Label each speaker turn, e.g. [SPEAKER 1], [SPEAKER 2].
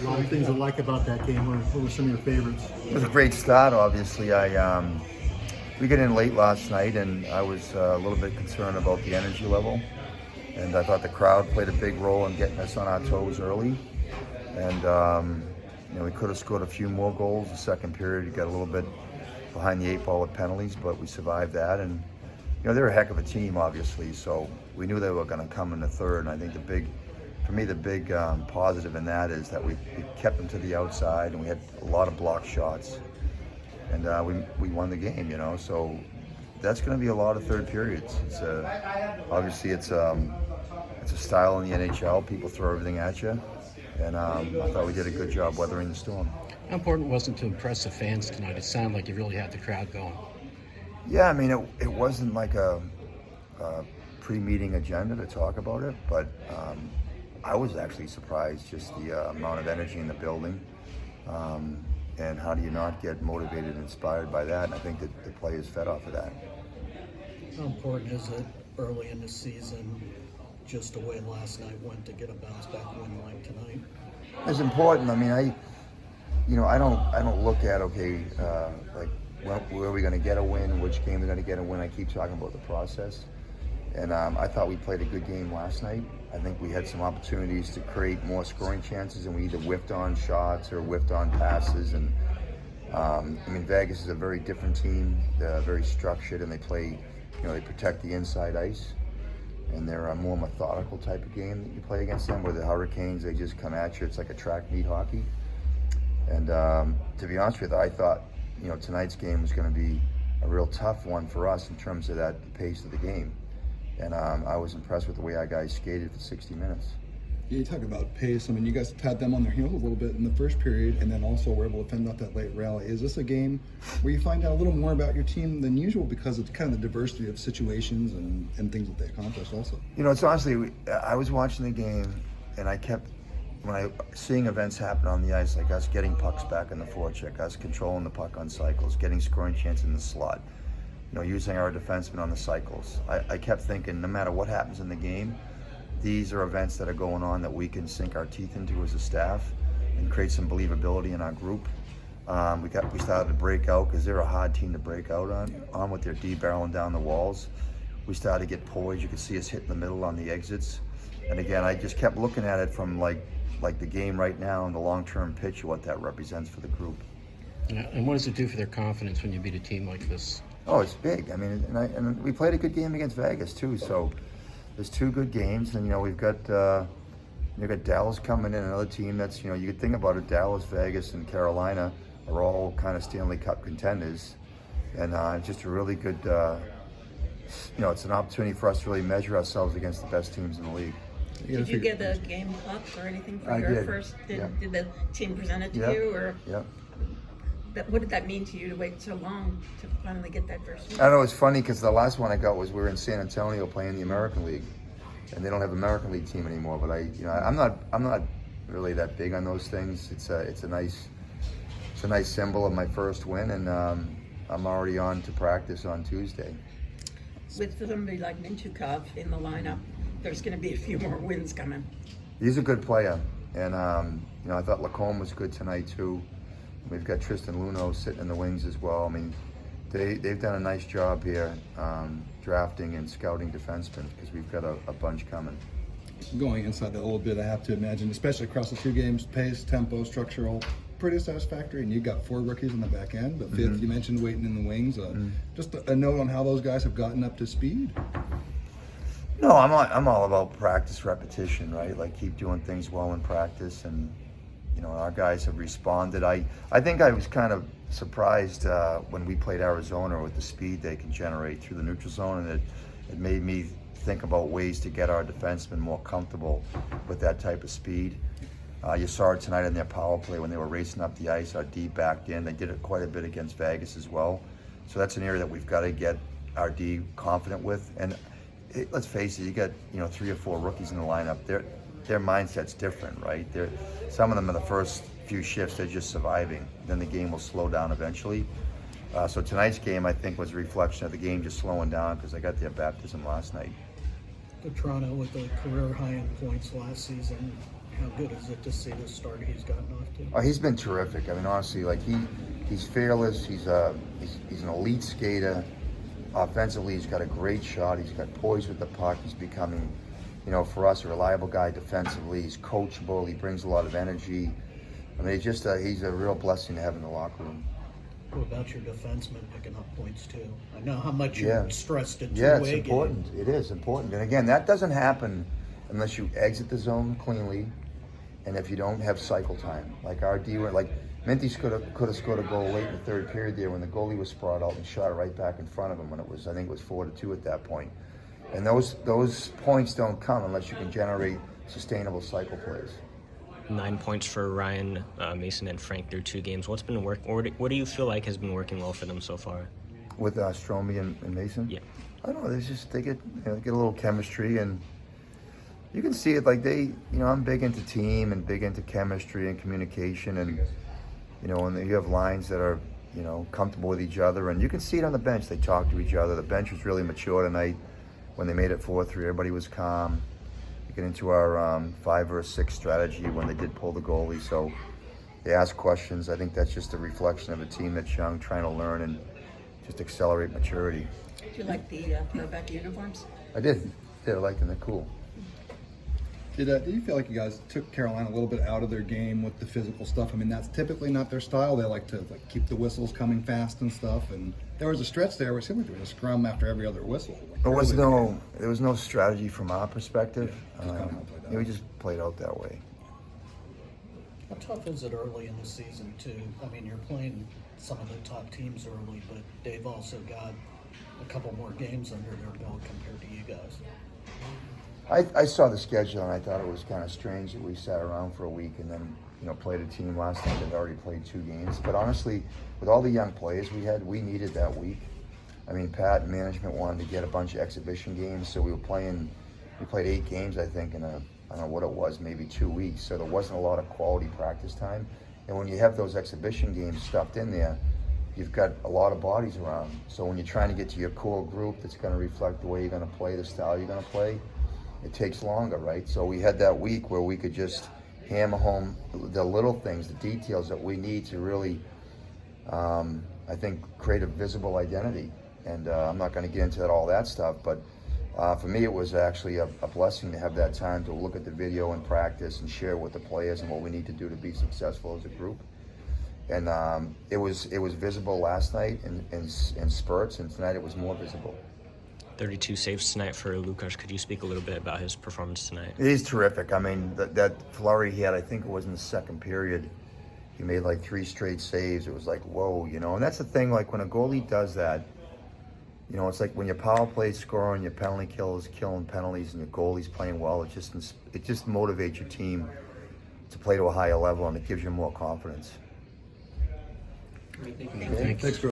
[SPEAKER 1] A lot of things I like about that game. What were some of your favorites?
[SPEAKER 2] It was a great start, obviously. We got in late last night, and I was a little bit concerned about the energy level. And I thought the crowd played a big role in getting us on our toes early. And we could have scored a few more goals. The second period, we got a little bit behind the eight ball with penalties, but we survived that. And they're a heck of a team, obviously. So we knew they were going to come in the third. And I think the big positive in that is that we kept them to the outside, and we had a lot of block shots, and we won the game. So that's going to be a lot of third periods. It's obviously it's a style in the NHL. People throw everything at you, and I thought we did a good job weathering the storm.
[SPEAKER 3] How important was it to impress the fans tonight? It sounded like you really had the crowd going.
[SPEAKER 2] Yeah, I mean it wasn't like a pre-meeting agenda to talk about it, but I was actually surprised just the amount of energy in the building, and how do you not get motivated and inspired by that? And I think that the players fed off of that.
[SPEAKER 1] How important is it early in the season, just the way last night went, to get a bounce back win like tonight?
[SPEAKER 2] It's important. I mean, I don't look at where are we going to get a win, which game we're going to get a win. I keep talking about the process. And I thought we played a good game last night. I think we had some opportunities to create more scoring chances, and we either whiffed on shots or whiffed on passes. And Vegas is a very different team. They're very structured, and they play, they protect the inside ice. And they're a more methodical type of game that you play against them. Where the Hurricanes, they just come at you. It's like a track meet hockey. And to be honest with you, I thought, tonight's game was going to be a real tough one for us in terms of the pace of the game. And I was impressed with the way our guys skated for 60 minutes.
[SPEAKER 4] Yeah, you talk about pace. I mean, you guys had them on their heels a little bit in the first period, and then also were able to fend off that late rally. Is this a game where you find out a little more about your team than usual because of kind of the diversity of situations and things that they accomplished also?
[SPEAKER 2] It's honestly, I was watching the game, and I kept, seeing events happen on the ice, like us getting pucks back in the forecheck, us controlling the puck on cycles, getting scoring chance in the slot, using our defensemen on the cycles. I kept thinking, no matter what happens in the game, these are events that are going on that we can sink our teeth into as a staff and create some believability in our group. We started to break out because they're a hard team to break out on with their D barreling down the walls. We started to get poised. You could see us hit in the middle on the exits. And again, I just kept looking at it from like the game right now and the long-term picture, what that represents for the group.
[SPEAKER 3] Yeah, and what does it do for their confidence when you beat a team like this?
[SPEAKER 2] Oh, it's big. I mean, and we played a good game against Vegas too. So there's two good games, and we've got Dallas coming in, another team that's you could think about it. Dallas, Vegas, and Carolina are all kind of Stanley Cup contenders, and just a really good. It's an opportunity for us to really measure ourselves against the best teams in the league.
[SPEAKER 5] Did you get a game puck or anything for your
[SPEAKER 2] did.
[SPEAKER 5] first?
[SPEAKER 2] Yeah.
[SPEAKER 5] Did the team present it to
[SPEAKER 2] Yep.
[SPEAKER 5] you, or?
[SPEAKER 2] Yep.
[SPEAKER 5] What did that mean to you to wait so long to finally get that first one?
[SPEAKER 2] I don't know. It's funny because the last one I got was we were in San Antonio playing the American League, and they don't have an American League team anymore. But I'm not really that big on those things. It's a nice symbol of my first win, and I'm already on to practice on Tuesday.
[SPEAKER 5] With somebody like Minchukov in the lineup, there's going to be a few more wins coming.
[SPEAKER 2] He's a good player, and I thought Lacombe was good tonight too. We've got Tristan Luneau sitting in the wings as well. I mean, they've done a nice job here drafting and scouting defensemen because we've got a bunch coming.
[SPEAKER 4] Going inside that a little bit, I have to imagine, especially across the two games, pace, tempo, structure, all pretty satisfactory. And you got 4 rookies on the back end. The fifth, you mentioned waiting in the wings. Just a note on how those guys have gotten up to speed.
[SPEAKER 2] No, I'm all about practice repetition, right? Like keep doing things well in practice, and our guys have responded. I think I was kind of surprised when we played Arizona with the speed they can generate through the neutral zone, and it made me think about ways to get our defensemen more comfortable with that type of speed. You saw it tonight in their power play when they were racing up the ice. Our D backed in. They did it quite a bit against Vegas as well. So that's an area that we've got to get our D confident with. And let's face it, you got 3 or 4 rookies in the lineup. Their mindset's different, right? Some of them in the first few shifts, they're just surviving. Then the game will slow down eventually. So tonight's game, I think, was a reflection of the game just slowing down because they got their baptism last night.
[SPEAKER 1] Toronto with the career high in points last season. How good is it to see the start he's gotten off to?
[SPEAKER 2] Oh, he's been terrific. I mean, honestly, like he's fearless. He's an elite skater. Offensively, he's got a great shot. He's got poise with the puck. He's becoming, for us, a reliable guy defensively. He's coachable. He brings a lot of energy. I mean, he's a real blessing to have in the locker room.
[SPEAKER 1] What about your defenseman picking up points too? I know how much you
[SPEAKER 2] Yeah.
[SPEAKER 1] stressed it.
[SPEAKER 2] Yeah, it's important. It is important. And again, that doesn't happen unless you exit the zone cleanly, and if you don't have cycle time. Like our D, like Minty's could have scored a goal late in the third period there when the goalie was sprawled out and shot it right back in front of him when I think it was 4-2 at that point. And those points don't come unless you can generate sustainable cycle plays.
[SPEAKER 6] 9 points for Ryan, Mason, and Frank through 2 games. What's been what do you feel like has been working well for them so far?
[SPEAKER 2] With Stromey and Mason?
[SPEAKER 6] Yeah.
[SPEAKER 2] I don't know. They get a little chemistry, and you can see it. Like I'm big into team and big into chemistry and communication, and and you have lines that are comfortable with each other, and you can see it on the bench. They talk to each other. The bench was really mature tonight. When they made it 4-3, everybody was calm. We get into our 5 or 6 strategy when they did pull the goalie, so they ask questions. I think that's just a reflection of a team that's young, trying to learn and just accelerate maturity.
[SPEAKER 5] Do you like the throwback uniforms?
[SPEAKER 2] I did. I liked them. They're cool.
[SPEAKER 4] Did you feel like you guys took Carolina a little bit out of their game with the physical stuff? I mean, that's typically not their style. They like to keep the whistles coming fast and stuff. And there was a stretch there where it seemed like there was a scrum after every other whistle.
[SPEAKER 2] There was no strategy from our perspective. We just played out that way.
[SPEAKER 1] How tough is it early in the season too? I mean, you're playing some of the top teams early, but they've also got a couple more games under their belt compared to you guys.
[SPEAKER 2] I saw the schedule and I thought it was kind of strange that we sat around for a week and then played a team last night that already played 2 games. But honestly, with all the young players we had, we needed that week. I mean, Pat and management wanted to get a bunch of exhibition games, so we played 8 games, I think, in I don't know what it was, maybe 2 weeks. So there wasn't a lot of quality practice time. And when you have those exhibition games stuffed in there, you've got a lot of bodies around. So when you're trying to get to your core group that's going to reflect the way you're going to play, the style you're going to play, it takes longer, right? So we had that week where we could just hammer home the little things, the details that we need to really, I think, create a visible identity. And I'm not going to get into all that stuff, but for me it was actually a blessing to have that time to look at the video and practice and share with the players and what we need to do to be successful as a group. And it was visible last night in spurts, and tonight it was more visible.
[SPEAKER 6] 32 saves tonight for Lukas. Could you speak a little bit about his performance tonight?
[SPEAKER 2] He's terrific. I mean, that flurry he had, I think it was in the second period, he made like 3 straight saves. It was like, whoa, and that's the thing, like when a goalie does that, it's like when your power play scoring, your penalty kill is killing penalties, and your goalie's playing well, it just motivates your team to play to a higher level, and it gives you more confidence.
[SPEAKER 3] Thanks.
[SPEAKER 4] Thanks,